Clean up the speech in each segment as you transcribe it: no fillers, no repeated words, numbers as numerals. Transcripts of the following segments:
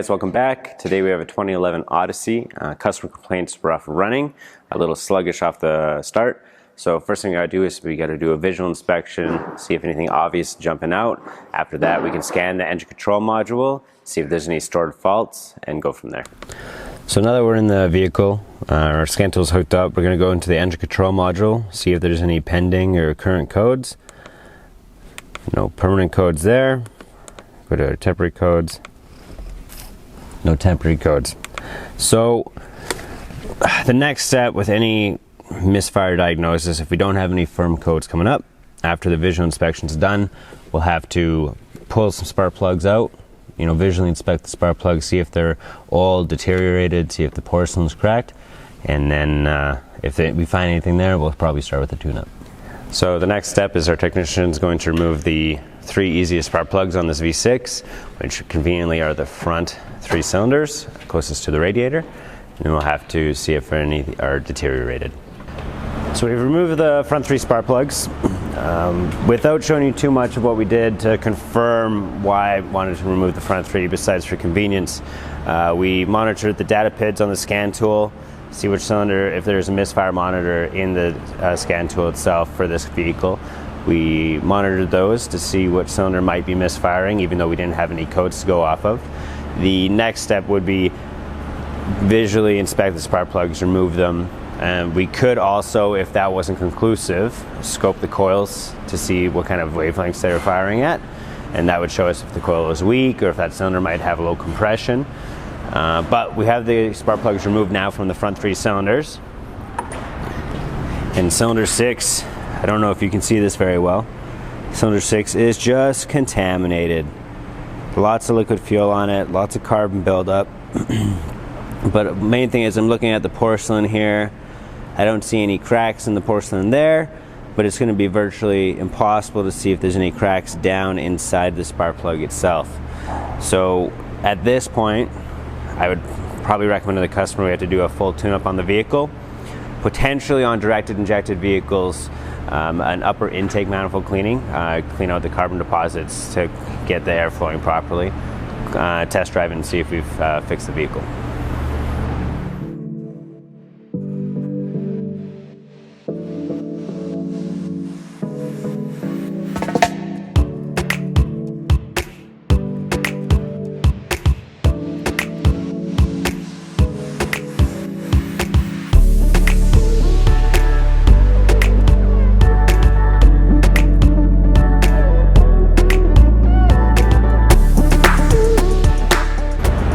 guys, welcome back. Today we have a 2011 Odyssey. Customer complaints were off running, a little sluggish off the start. So first thing we gotta do is we gotta do a visual inspection, see if anything obvious is jumping out. After that, we can scan the engine control module, see if there's any stored faults, and go from there. So now that we're in the vehicle, our scan tool is hooked up, we're gonna go into the engine control module, see if there's any pending or current codes. No permanent codes there. Go to temporary codes. No temporary codes. So the next step with any misfire diagnosis, if we don't have any firm codes coming up, after the visual inspection is done, we'll have to pull some spark plugs out, visually inspect the spark plugs, see if they're all deteriorated, see if the porcelain's cracked, and then if we find anything there, we'll probably start with the tune-up. So the next step is our technician is going to remove the 3 easiest spark plugs on this V6, which conveniently are the front 3 cylinders closest to the radiator, and then we'll have to see if any are deteriorated. So we've removed the front 3 spark plugs. Without showing you too much of what we did to confirm why I wanted to remove the front 3 besides for convenience, we monitored the data PIDs on the scan tool, see which cylinder, if there's a misfire monitor in the scan tool itself for this vehicle. We monitored those to see which cylinder might be misfiring, even though we didn't have any codes to go off of. The next step would be visually inspect the spark plugs, remove them, and we could also, if that wasn't conclusive, scope the coils to see what kind of wavelengths they were firing at, and that would show us if the coil was weak or if that cylinder might have low compression. But we have the spark plugs removed now from the front 3 cylinders. And cylinder 6, I don't know if you can see this very well, cylinder 6 is just contaminated. Lots of liquid fuel on it, lots of carbon buildup. But the main thing is I'm looking at the porcelain here. I don't see any cracks in the porcelain there, but it's going to be virtually impossible to see if there's any cracks down inside the spark plug itself. So at this point, I would probably recommend to the customer we have to do a full tune-up on the vehicle. Potentially on directed injected vehicles, an upper intake manifold cleaning, clean out the carbon deposits to get the air flowing properly, test drive and see if we've fixed the vehicle.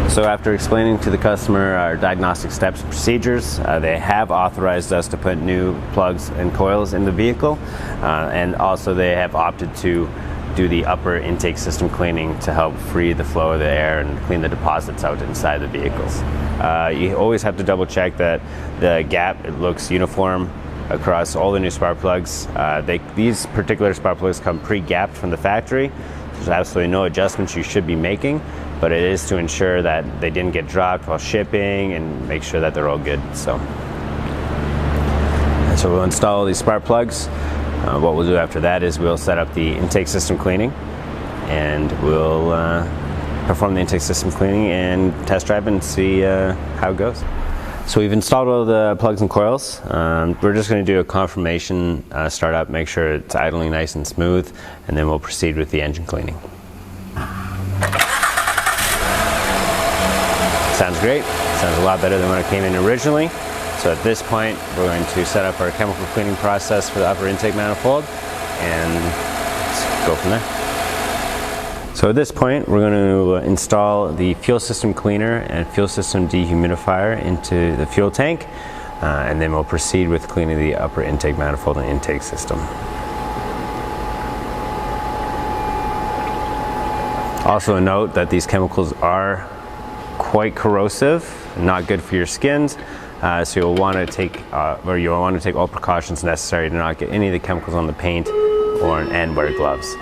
So after explaining to the customer our diagnostic steps and procedures, they have authorized us to put new plugs and coils in the vehicle, and also they have opted to do the upper intake system cleaning to help free the flow of the air and clean the deposits out inside the vehicles. You always have to double check that the gap looks uniform across all the new spark plugs. These particular spark plugs come pre-gapped from the factory. There's absolutely no adjustments you should be making, but it is to ensure that they didn't get dropped while shipping and make sure that they're all good. So we'll install these spark plugs. What we'll do after that is we'll set up the intake system cleaning, and we'll perform the intake system cleaning and test drive and see how it goes. So we've installed all the plugs and coils. We're just going to do a confirmation startup, make sure it's idling nice and smooth, and then we'll proceed with the engine cleaning. Sounds great. Sounds a lot better than when it came in originally. So at this point, we're going to set up our chemical cleaning process for the upper intake manifold and let's go from there. So at this point, we're going to install the fuel system cleaner and fuel system dehumidifier into the fuel tank, and then we'll proceed with cleaning the upper intake manifold and intake system. Also a note that these chemicals are quite corrosive, not good for your skins, so you'll want to take all precautions necessary to not get any of the chemicals on the paint and wear gloves.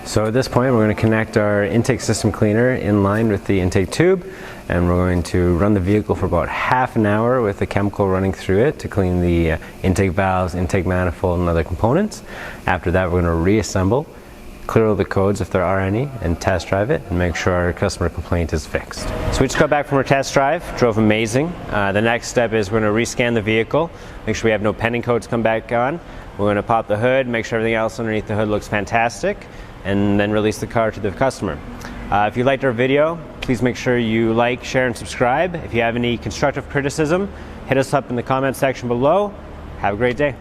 So at this point, we're going to connect our intake system cleaner in line with the intake tube, and we're going to run the vehicle for about half an hour with the chemical running through it to clean the intake valves, intake manifold, and other components. After that, we're going to reassemble clear all the codes if there are any, and test drive it and make sure our customer complaint is fixed. So we just got back from our test drive, drove amazing. The next step is we're going to rescan the vehicle, make sure we have no pending codes come back on. We're going to pop the hood, make sure everything else underneath the hood looks fantastic, and then release the car to the customer. If you liked our video, please make sure you like, share, and subscribe. If you have any constructive criticism, hit us up in the comment section below. Have a great day.